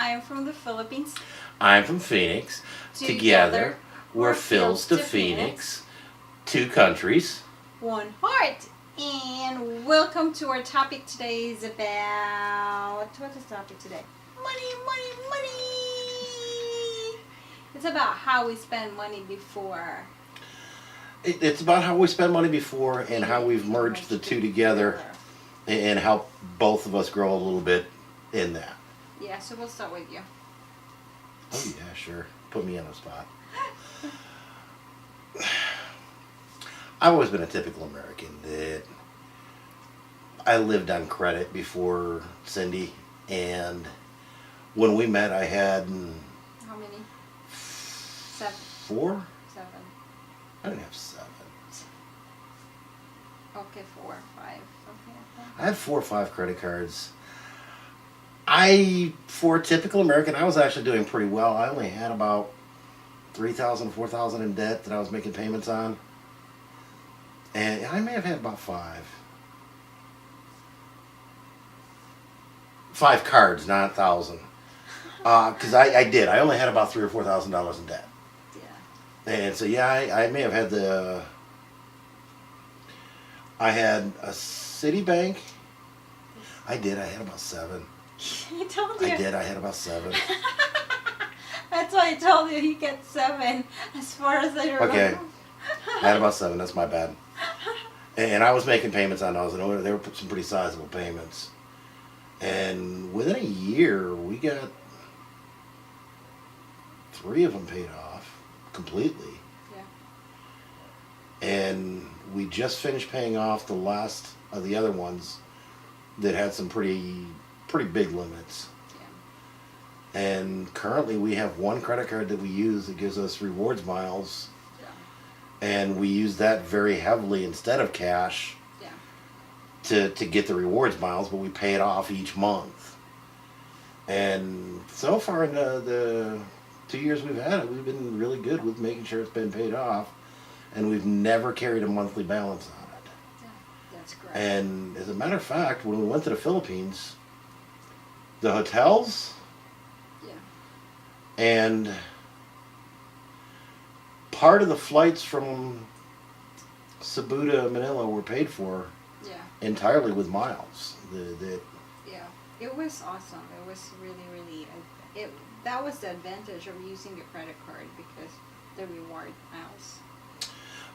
I'm from the Philippines. I'm from Phoenix. Together, we're Phils to Phoenix. Two countries. One heart. And welcome to our topic today is about, what is the topic today? Money, money, money. It's about how we spend money before. It's about how we spend money before and how we've merged the two together and help both of us grow a little bit in that. Yeah, so we'll start with you. Oh yeah, sure. Put me on the spot. I've always been a typical American that I lived on credit before Cindy, and when we met I had How many? 7. 4? 7. I didn't have 7. Okay, 4, 5. Okay. I had 4 or 5 credit cards. For a typical American, I was actually doing pretty well. I only had about $3,000, $4,000 in debt that I was making payments on. And I may have had about 5 cards, not 1,000. Because I did. I only had about $3,000 or $4,000 in debt. Yeah. And so, yeah, I may have had I had a Citibank. I did. I had about 7. I told you. I did. I had about 7. That's why I told you he gets 7. As far as I remember. Okay. I had about 7. That's my bad. And I was making payments on those, and they were some pretty sizable payments. And within a year, we got 3 of them paid off completely. Yeah. And we just finished paying off the last of the other ones that had some pretty big limits. Yeah. And currently we have one credit card that we use that gives us rewards miles. Yeah. And we use that very heavily instead of cash. Yeah. To get the rewards miles, but we pay it off each month. And so far in the 2 years we've had it, we've been really good with making sure it's been paid off, and we've never carried a monthly balance on it. Yeah, that's great. And as a matter of fact, when we went to the Philippines, the hotels and part of the flights from Cebu to Manila were paid for entirely with miles. Yeah, it was awesome. It was really that was the advantage of using the credit card, because the reward miles.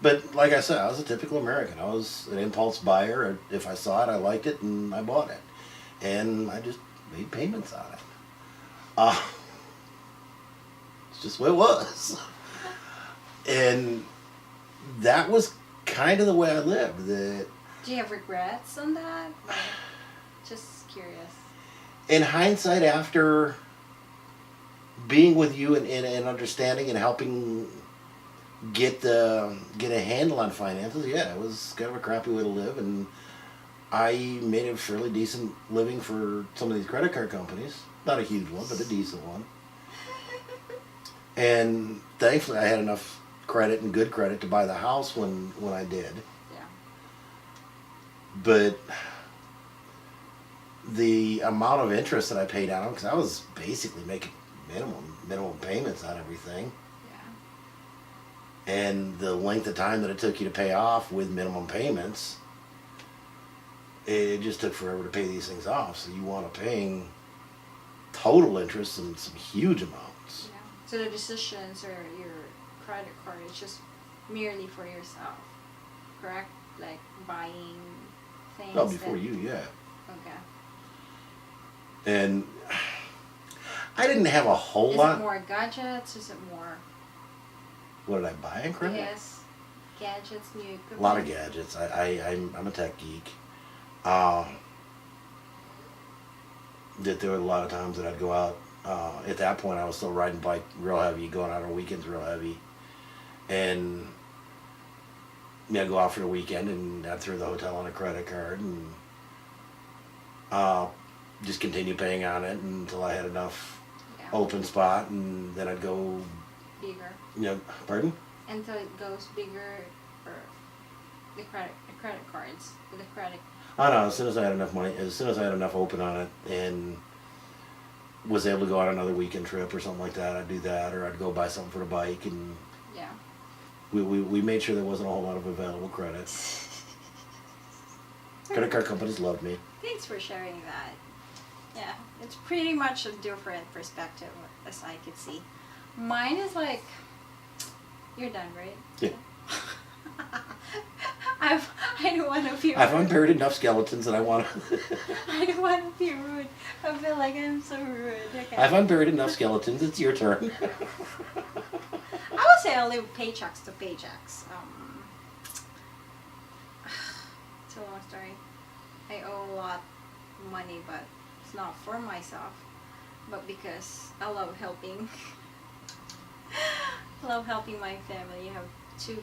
But like I said, I was a typical American. I was an impulse buyer. If I saw it, I liked it, and I bought it. And I just made payments on it. It's just what it was. And that was kind of the way I lived. Do you have regrets on that? Like, just curious. In hindsight, after being with you and understanding and helping get a handle on finances, yeah, it was kind of a crappy way to live, and I made a fairly decent living for some of these credit card companies. Not a huge one, but a decent one. And thankfully, I had enough credit and good credit to buy the house when I did. But the amount of interest that I paid on them, because I was basically making minimum payments on everything. Yeah. And the length of time that it took you to pay off with minimum payments, it just took forever to pay these things off. So you want to paying total interest in some huge amounts. Yeah. So the decisions or your credit card is just merely for yourself, correct? Like buying things. Oh, before you, yeah. Okay. And I didn't have a whole lot. Is it more gadgets? Is it more? What did I buy in credit? Yes, gadgets, new equipment. A lot of gadgets. I'm a tech geek. That there were a lot of times that I'd go out. At that point, I was still riding bike real heavy, going out on weekends real heavy, and go out for the weekend, and I'd throw the hotel on a credit card, and just continue paying on it until I had enough open spot, and then I'd go bigger. Pardon? Until it goes bigger for the credit cards, with the credit. I know. As soon as I had enough money, as soon as I had enough open on it, and was able to go on another weekend trip or something like that, I'd do that, or I'd go buy something for the bike, and Yeah. we made sure there wasn't a whole lot of available credit. Credit card companies loved me. Thanks for sharing that. Yeah, it's pretty much a different perspective as I could see. Mine is like, you're done, right? Yeah. I don't want to be rude. I've unburied enough skeletons that I want to. I don't want to be rude. I feel like I'm so rude. Okay. I've unburied enough skeletons. It's your turn. I would say I live paychecks to paychecks. It's a long story. I owe a lot of money, but it's not for myself, but because I love helping. I love helping my family. I have two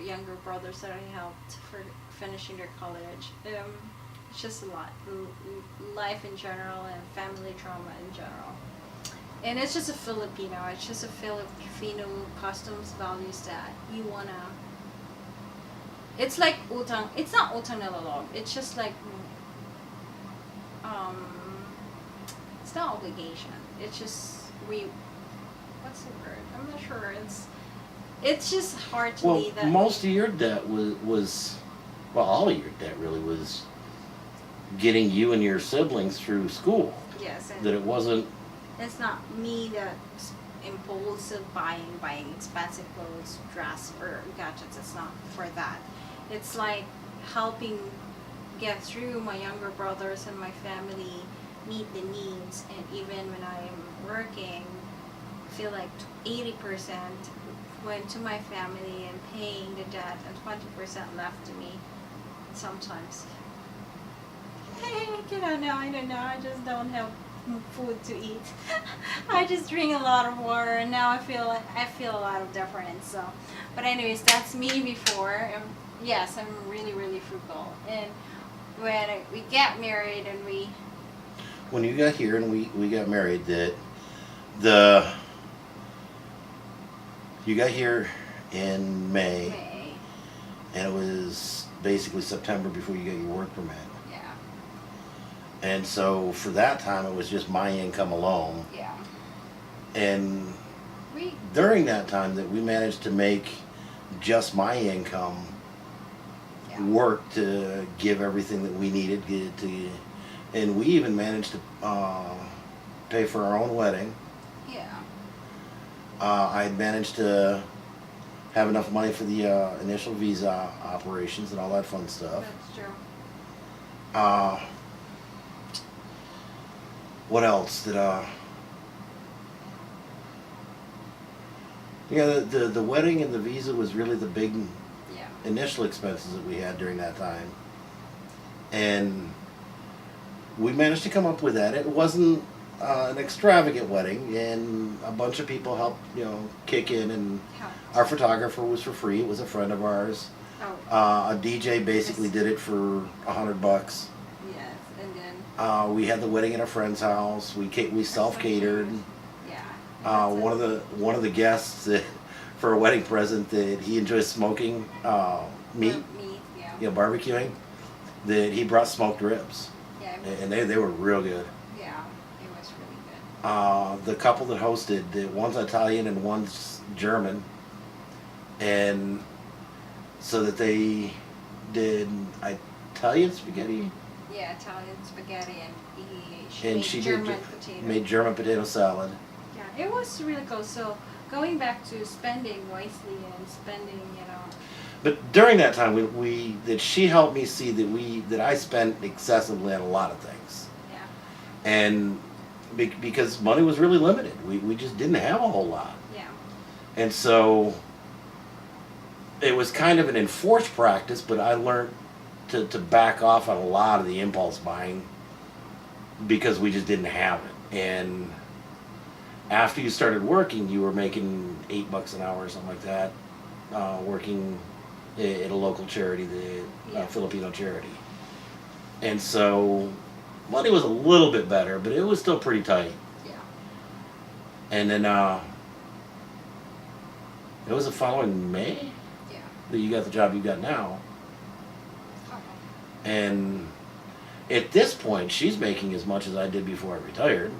younger brothers that I helped for finishing their college. It's just a lot. Life in general and family trauma in general. And it's just a Filipino. It's just a Filipino customs values that you wanna. It's like utang. It's not utang na loob. It's just like it's not obligation. It's just what's the word? I'm not sure. It's just hard to Well, leave that. most of your debt was well, all of your debt really was getting you and your siblings through school. Yes, and That it wasn't. it's not me that's impulsive buying expensive clothes, dress, or gadgets. It's not for that. It's like helping get through my younger brothers and my family, meet the needs, and even when I'm working, I feel like 80% went to my family and paying the debt, and 20% left to me sometimes. I don't know, I just don't have food to eat. I just drink a lot of water, and now I feel a lot of difference. So, but anyways, that's me before. Yes, I'm really, really frugal. And when we get married and When you got here and we got married, you got here in May, and it was basically September before you got your work permit. Yeah. And so for that time, it was just my income alone. Yeah. And during that time, that we managed to make just my income work to give everything that we needed and we even managed to pay for our own wedding. Yeah. I managed to have enough money for the initial visa operations and all that fun stuff. That's true. What else did the wedding and the visa was really the big initial expenses that we had during that time, and we managed to come up with that. It wasn't an extravagant wedding, and a bunch of people helped kick in, and our photographer was for free. It was a friend of ours. A DJ basically did it for $100. Yes, and then we had the wedding at a friend's house. We self catered. Yeah. One of the guests that, for a wedding present, that he enjoys smoking meat, barbecuing, that he brought smoked ribs. Yeah. And they were real good. Yeah, it was really good. The couple that hosted, one's Italian and one's German, and so that they did Italian spaghetti. Yeah, Italian spaghetti, and she made made German potato salad. Yeah, it was really cool. So going back to spending wisely and spending, But during that time, that she helped me see that I spent excessively on a lot of things. Yeah. And because money was really limited, we just didn't have a whole lot. Yeah. And so it was kind of an enforced practice, but I learned to back off on a lot of the impulse buying because we just didn't have it. And after you started working, you were making $8 an hour or something like that, working at a local charity, the Filipino charity. And so money was a little bit better, but it was still pretty tight. Yeah. And then it was the following May that you got the job you got now. And at this point, she's making as much as I did before I retired.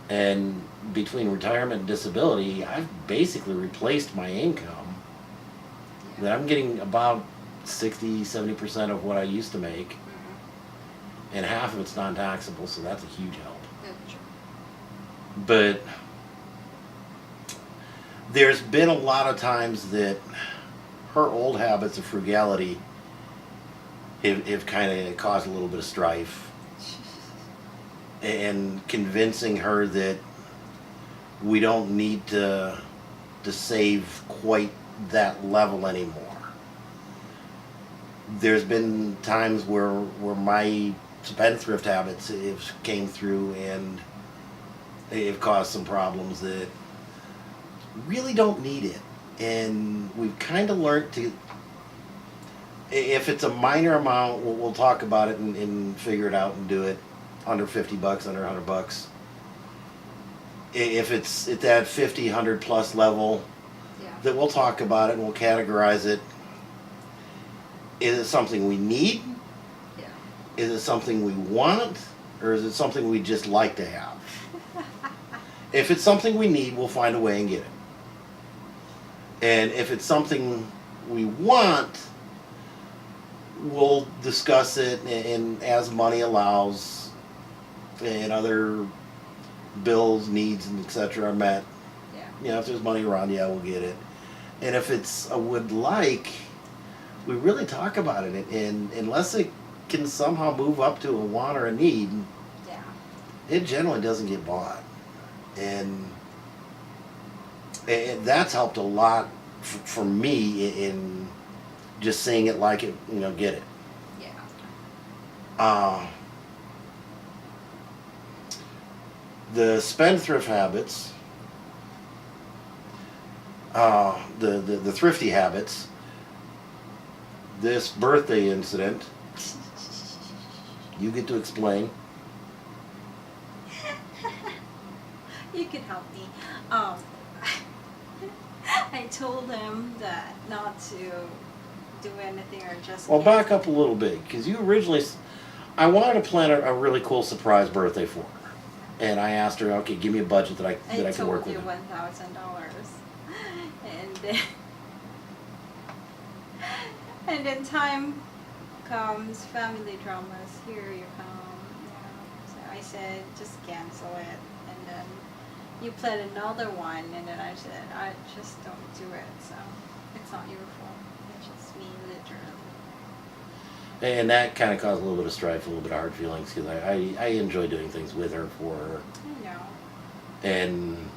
And between retirement and disability, I've basically replaced my income. That I'm getting about 60-70% of what I used to make, Mm-hmm. and half of it's non-taxable, so that's a huge help. That's true. But there's been a lot of times that her old habits of frugality have kind of caused a little bit of strife, and convincing her that we don't need to save quite that level anymore. There's been times where my spendthrift habits have came through and have caused some problems that really don't need it. And we've kind of learned to, if it's a minor amount, we'll talk about it and figure it out and do it under $50, under $100. If it's at that 50, 100 plus level, Yeah. that we'll talk about it and we'll categorize it. Is it something we need? Yeah. Is it something we want? Or is it something we just like to have? If it's something we need, we'll find a way and get it. And if it's something we want, we'll discuss it, and as money allows and other bills, needs, and etc. are met, Yeah. if there's money around, we'll get it. And if it's a would like, we really talk about it. And unless it can somehow move up to a want or a need, Yeah. it generally doesn't get bought. And that's helped a lot for me in just seeing it like it, get it. Yeah. The spendthrift habits, the thrifty habits, this birthday incident, you get to explain. You can help me. I told him that not to do anything or just. Well, back up a little bit, because you originally, I wanted to plan a really cool surprise birthday for her. And I asked her, okay, give me a budget that I can work with. I told you $1,000, and then and then time comes, family dramas. Here you come. So I said, just cancel it, and then you planned another one, and then I said, I just don't do it. So it's not your fault. It's just me, literally. And that kind of caused a little bit of strife, a little bit of hard feelings, because I enjoy doing things with her, for her. I know. And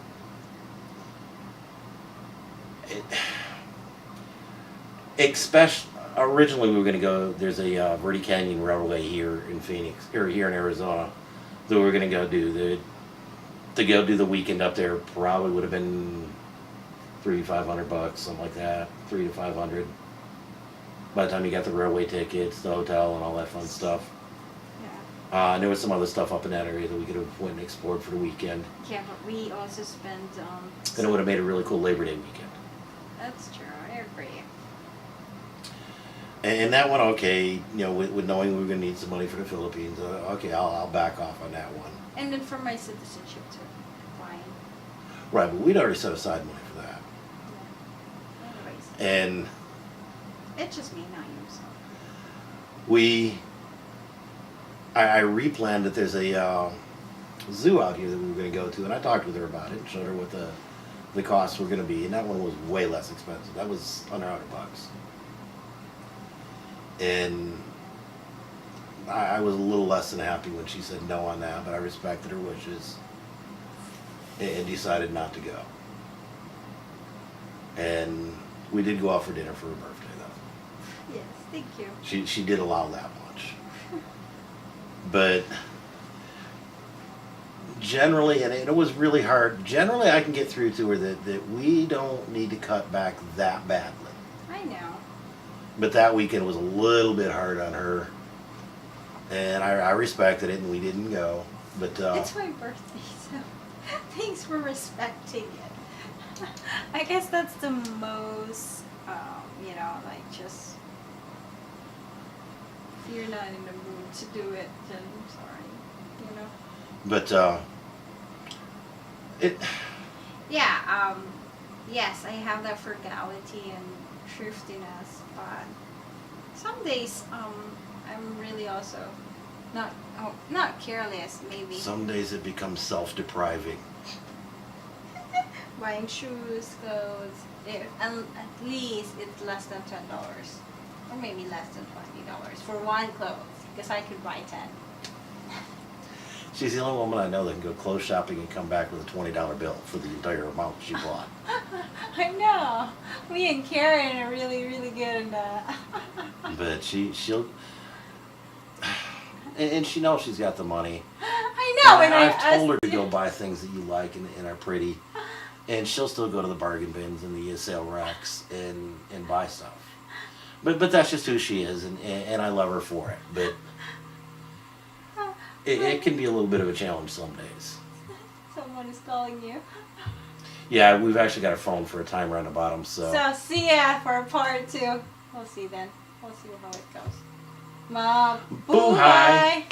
especially, originally we were going to go, there's a Verde Canyon Railway here in Phoenix, or here in Arizona, that we were going to go do. To go do the weekend up there probably would have been $300-500, something like that, $300 to $500. By the time you got the railway tickets, the hotel, and all that fun stuff. Yeah. And there was some other stuff up in that area that we could have went and explored for the weekend. Yeah, but we also spent. Then it would have made a really cool Labor Day weekend. That's true. I agree. And that one, okay, with knowing we were going to need some money for the Philippines, okay, I'll back off on that one. And then for my citizenship too. Fine. Right, but we'd already set aside money for that. Yeah. Anyways. And It's just me, not you. So. I replanned that there's a zoo out here that we were going to go to, and I talked with her about it and showed her what the costs were going to be, and that one was way less expensive. That was under $100. And I was a little less than happy when she said no on that, but I respected her wishes and decided not to go. And we did go out for dinner for her birthday, though. Yes, thank you. She did allow that much. But generally, and it was really hard, generally I can get through to her that we don't need to cut back that badly. I know. But that weekend was a little bit hard on her. And I respected it, and we didn't go. But It's my birthday, so thanks for respecting it. I guess that's the most, just, if you're not in the mood to do it, then sorry, But It. Yeah. Yes, I have that frugality and thriftiness, but some days I'm really also not careless maybe. Some days it becomes self-depriving. Buying shoes, clothes, and at least it's less than $10, or maybe less than $20 for one clothes, because I could buy 10. She's the only woman I know that can go clothes shopping and come back with a $20 bill for the entire amount she bought. I know. Me and Karen are really, really good in that. But she'll, and she knows she's got the money. I know, and I've told her to go buy things that you like and are pretty, and she'll still go to the bargain bins and the sale racks and buy stuff. But that's just who she is, and I love her for it. But it can be a little bit of a challenge some days. Someone is calling you. Yeah, we've actually got a phone for a timer on the bottom, so. So see ya for part 2. We'll see then. We'll see how it goes. Mom, Boo-hi.